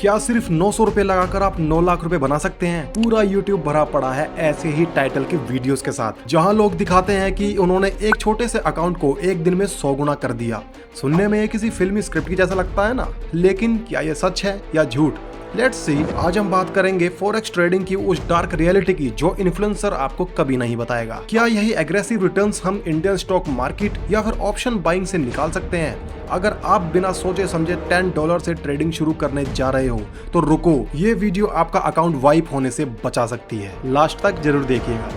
क्या सिर्फ 900 रुपए लगाकर आप 9 लाख रुपए बना सकते हैं? पूरा YouTube भरा पड़ा है ऐसे ही टाइटल के वीडियोस के साथ, जहां लोग दिखाते हैं कि उन्होंने एक छोटे से अकाउंट को एक दिन में 100 गुना कर दिया। सुनने में ये किसी फिल्मी स्क्रिप्ट की जैसा लगता है ना, लेकिन क्या ये सच है या झूठ? Let's see. आज हम बात करेंगे फॉरेक्स ट्रेडिंग की उस डार्क रियलिटी की जो इन्फ्लुएंसर आपको कभी नहीं बताएगा। क्या यही एग्रेसिव रिटर्न्स हम इंडियन स्टॉक मार्केट या फिर ऑप्शन बाइंग से निकाल सकते हैं? अगर आप बिना सोचे समझे $10 से ट्रेडिंग शुरू करने जा रहे हो तो रुको, ये वीडियो आपका अकाउंट वाइप होने से बचा सकती है। लास्ट तक जरूर देखिएगा।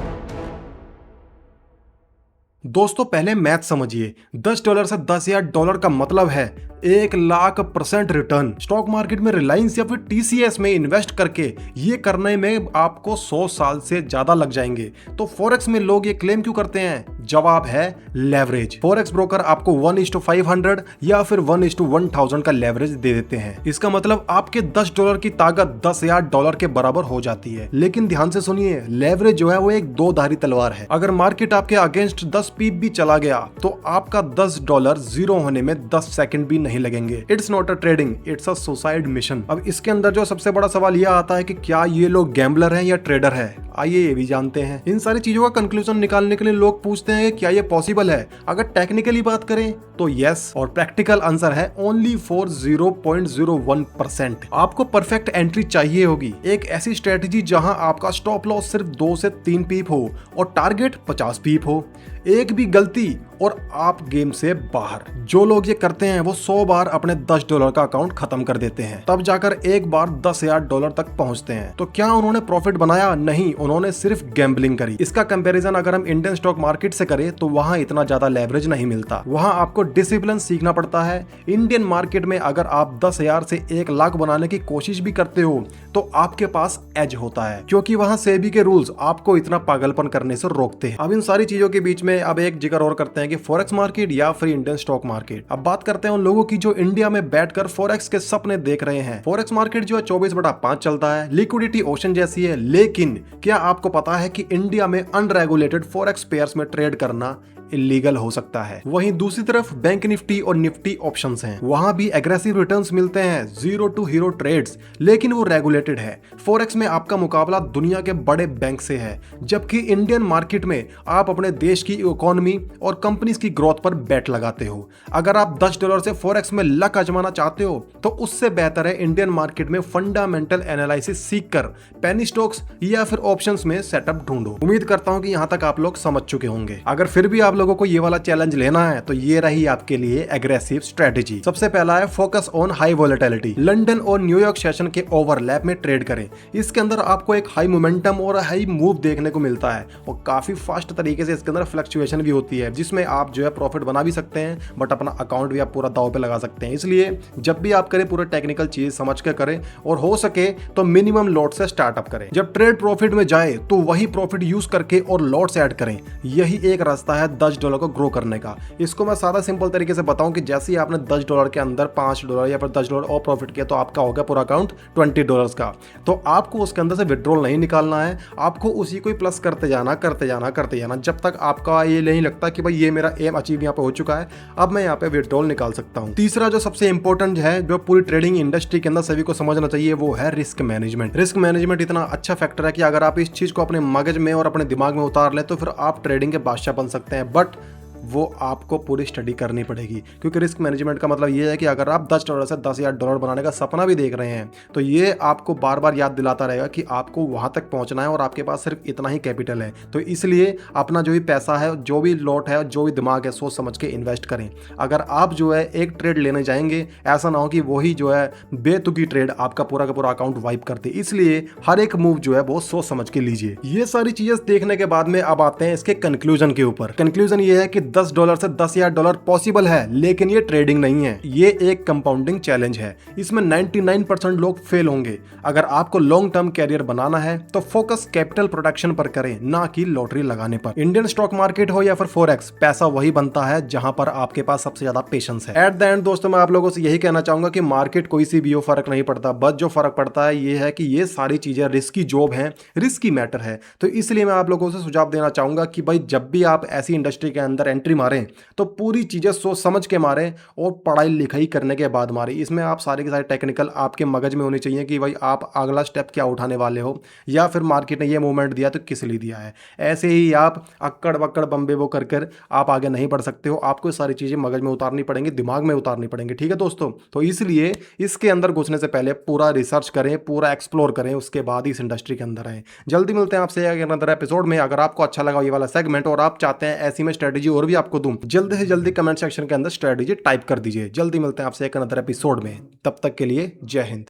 दोस्तों पहले मैथ समझिए। $10 से $10,000 का मतलब है 1,00,000% रिटर्न। स्टॉक मार्केट में रिलायंस या फिर TCS में इन्वेस्ट करके ये करने में आपको 100 साल से ज्यादा लग जाएंगे। तो फॉरेक्स में लोग ये क्लेम क्यों करते हैं? जवाब है लेवरेज। फॉरेक्स ब्रोकर आपको 1:500 या फिर 1:1000 का लेवरेज दे देते हैं। इसका मतलब आपके $10 की ताकत $10,000 के बराबर हो जाती है। लेकिन ध्यान से सुनिए, लेवरेज जो है वो एक दो-धारी तलवार है। अगर मार्केट आपके अगेंस्ट 10 पीप भी चला गया तो आपका $10 जीरो होने में 10 सेकंड भी नहीं लगेंगे। It's not a trading, it's a suicide mission. अब इसके अंदर जो सबसे बड़ा सवाल यह आता है कि क्या ये लोग गैम्बलर हैं या ट्रेडर है? आइए ये भी जानते हैं। इन सारी चीजों का कंक्लूजन निकालने के लिए लोग पूछते हैं कि क्या ये पॉसिबल है? अगर टेक्निकली बात करें तो यस, और प्रैक्टिकल आंसर है ओनली फॉर 0.01%। आपको परफेक्ट एंट्री चाहिए होगी, एक ऐसी स्ट्रेटजी जहां आपका स्टॉप लॉस सिर्फ 2 से 3 पीप हो और टारगेट 50 पीप हो। एक भी गलती और आप गेम से बाहर। जो लोग ये करते हैं वो 100 बार अपने $10 का अकाउंट खत्म कर देते हैं, तब जाकर एक बार $10,000 तक पहुंचते हैं। तो क्या उन्होंने प्रॉफिट बनाया? नहीं, उन्होंने सिर्फ गैम्बलिंग करी। इसका कंपैरिजन अगर हम इंडियन स्टॉक मार्केट से करें तो वहां इतना ज्यादा लेवरेज नहीं मिलता। वहां आपको डिसिप्लिन सीखना पड़ता है। इंडियन मार्केट में अगर आप 10,000 से 1,00,000 बनाने की कोशिश भी करते हो तो आपके पास एज होता है, क्योंकि वहां सेबी के रूल्स आपको इतना पागलपन करने से रोकते हैं। अब इन सारी चीजों के बीच में अब एक जिक्र और करते हैं कि फॉरेक्स मार्केट या फिर इंडियन स्टॉक मार्केट। अब बात करते हैं उन लोगों की जो इंडिया में बैठकर फॉरेक्स के सपने देख रहे हैं। फॉरेक्स मार्केट जो है 24/5 चलता है, लिक्विडिटी ओशन जैसी है। लेकिन क्या आपको पता है कि इंडिया में अनरेगुलेटेड फॉरेक्स पेयर्स में ट्रेड करना इलीगल हो सकता है? वहीं दूसरी तरफ बैंक निफ्टी और निफ्टी ऑप्शंस हैं, वहां भी एग्रेसिव रिटर्न्स मिलते हैं, जीरो टू हीरो ट्रेड्स, लेकिन वो रेगुलेटेड है। फॉरेक्स में आपका मुकाबला दुनिया के बड़े बैंक से है, जबकि इंडियन मार्केट में आप अपने देश की इकोनॉमी और कंपनीज की ग्रोथ पर बेट लगाते हो। अगर आप $10 से फॉरेक्स में लक आजमाना चाहते हो तो उससे बेहतर है इंडियन मार्केट में फंडामेंटल एनालिसिस सीखकर पेनी स्टॉक्स या फिर ऑप्शंस में सेटअप ढूंढो। उम्मीद करता हूं कि यहां तक आप लोग समझ चुके होंगे। अगर फिर भी आप लोगों को ये वाला चैलेंज लेना है तो ये रही आपके लिए एग्रेसिव स्ट्रेटेजी। सबसे पहला है focus on high volatility. London और न्यूयॉर्क सेशन के ओवरलैप में ट्रेड करें। इसके अंदर आपको एक हाई मोमेंटम और हाई मूव देखने को मिलता है और काफी फास्ट तरीके से इसके अंदर फ्लक्चुएशन भी होती है, जिसमें आप जो है प्रॉफिट बना भी सकते हैं बट अपना अकाउंट भी आप पूरा दांव पे लगा सकते हैं। इसलिए जब भी आप करें पूरा टेक्निकल चीज समझ के करें और हो सके तो मिनिमम लॉट से स्टार्टअप करें। जब ट्रेड प्रॉफिट में जाए तो वही प्रॉफिट यूज करके और लॉट्स ऐड करें। यही एक रास्ता है $10 को ग्रो करने का। इसको मैं सादा सिंपल तरीके से बताऊं कि जैसे ही आपने $10 के अंदर $5 या फिर $10 और प्रॉफिट किया तो आपका हो गया पूरा अकाउंट $20 का। तो आपको उसके अंदर से विड्रॉल नहीं निकालना है, आपको उसी को ही प्लस करते जाना जब तक आपका ये नहीं लगता कि भाई ये मेरा एम अचीव यहाँ पे हो चुका है, अब मैं यहाँ पे विड्रॉल निकाल सकता हूँ। तीसरा जो सबसे इंपॉर्टेंट है, जो पूरी ट्रेडिंग इंडस्ट्री के अंदर सभी को समझना चाहिए, वो है रिस्क मैनेजमेंट। रिस्क मैनेजमेंट इतना अच्छा फैक्टर है कि अगर आप इस चीज को अपने मगज में और अपने दिमाग में उतार ले तो फिर आप ट्रेडिंग के बादशाह बन सकते हैं। बट वो आपको पूरी स्टडी करनी पड़ेगी, क्योंकि रिस्क मैनेजमेंट का मतलब ये है कि अगर आप $10 से $10,000 बनाने का सपना भी देख रहे हैं तो ये आपको बार बार याद दिलाता रहेगा कि आपको वहां तक पहुंचना है और आपके पास सिर्फ इतना ही कैपिटल है। तो इसलिए अपना जो भी पैसा है, जो भी लॉट है, जो भी दिमाग है, सोच समझ के इन्वेस्ट करें। अगर आप जो है एक ट्रेड लेने जाएंगे, ऐसा ना हो कि वही जो है बेतुकी ट्रेड आपका पूरा का पूरा अकाउंट वाइप करते। इसलिए हर एक मूव जो है वो सोच समझ के लीजिए। ये सारी चीजें देखने के बाद में अब आते हैं इसके कंक्लूजन के ऊपर। कंक्लूजन ये है कि $10 से $10,000 पॉसिबल है, लेकिन ये ट्रेडिंग नहीं है, ये एक कंपाउंडिंग चैलेंज है। इसमें 99% लोग फेल होंगे। अगर आपको लॉन्ग टर्म कैरियर बनाना है तो फोकस कैपिटल प्रोडक्शन पर करें, ना कि लॉटरी लगाने पर। इंडियन स्टॉक मार्केट हो या फिर फॉरेक्स, पैसा वही बनता है जहां पर आपके पास सबसे ज्यादा पेशेंस है। एट द एंड दोस्तों, मैं आप लोगों से यही कहना चाहूंगा कि मार्केट कोई सी भी हो, फर्क नहीं पड़ता। बस जो फर्क पड़ता है ये है कि ये सारी चीजें रिस्की जॉब है, रिस्की मैटर है। तो इसलिए मैं आप लोगों से सुझाव देना चाहूंगा कि भाई जब भी आप ऐसी इंडस्ट्री के अंदर एंट्री मारें तो पूरी चीज़ें सोच समझ के मारें और पढ़ाई लिखाई करने के बाद मारें। इसमें आप सारी की सारी टेक्निकल आपके मगज में होनी चाहिए कि भाई आप अगला स्टेप क्या उठाने वाले हो, या फिर मार्केट ने ये मूवमेंट दिया तो किस लिए दिया है। ऐसे ही आप अक्कड़ बक्कड़ बम्बे वो कर कर आप आगे नहीं बढ़ सकते हो। आपको ये सारी चीज़ें मगज में उतारनी पड़ेंगी, दिमाग में उतारनी पड़ेंगी। ठीक है दोस्तों, तो इसलिए इसके अंदर घुसने से पहले पूरा रिसर्च करें, पूरा एक्सप्लोर करें, उसके बाद ही इस इंडस्ट्री के अंदर आए। जल्दी मिलते हैं आपसे अनदर एपिसोड में। अगर आपको अच्छा लगा ये वाला सेगमेंट और आप चाहते हैं ऐसी मैं स्ट्रेटेजी और भी आपको दूं, जल्दी से जल्दी कमेंट सेक्शन के अंदर स्ट्रेटेजी टाइप कर दीजिए। जल्दी मिलते हैं आपसे एक अनदर एपिसोड में, तब तक के लिए जय हिंद।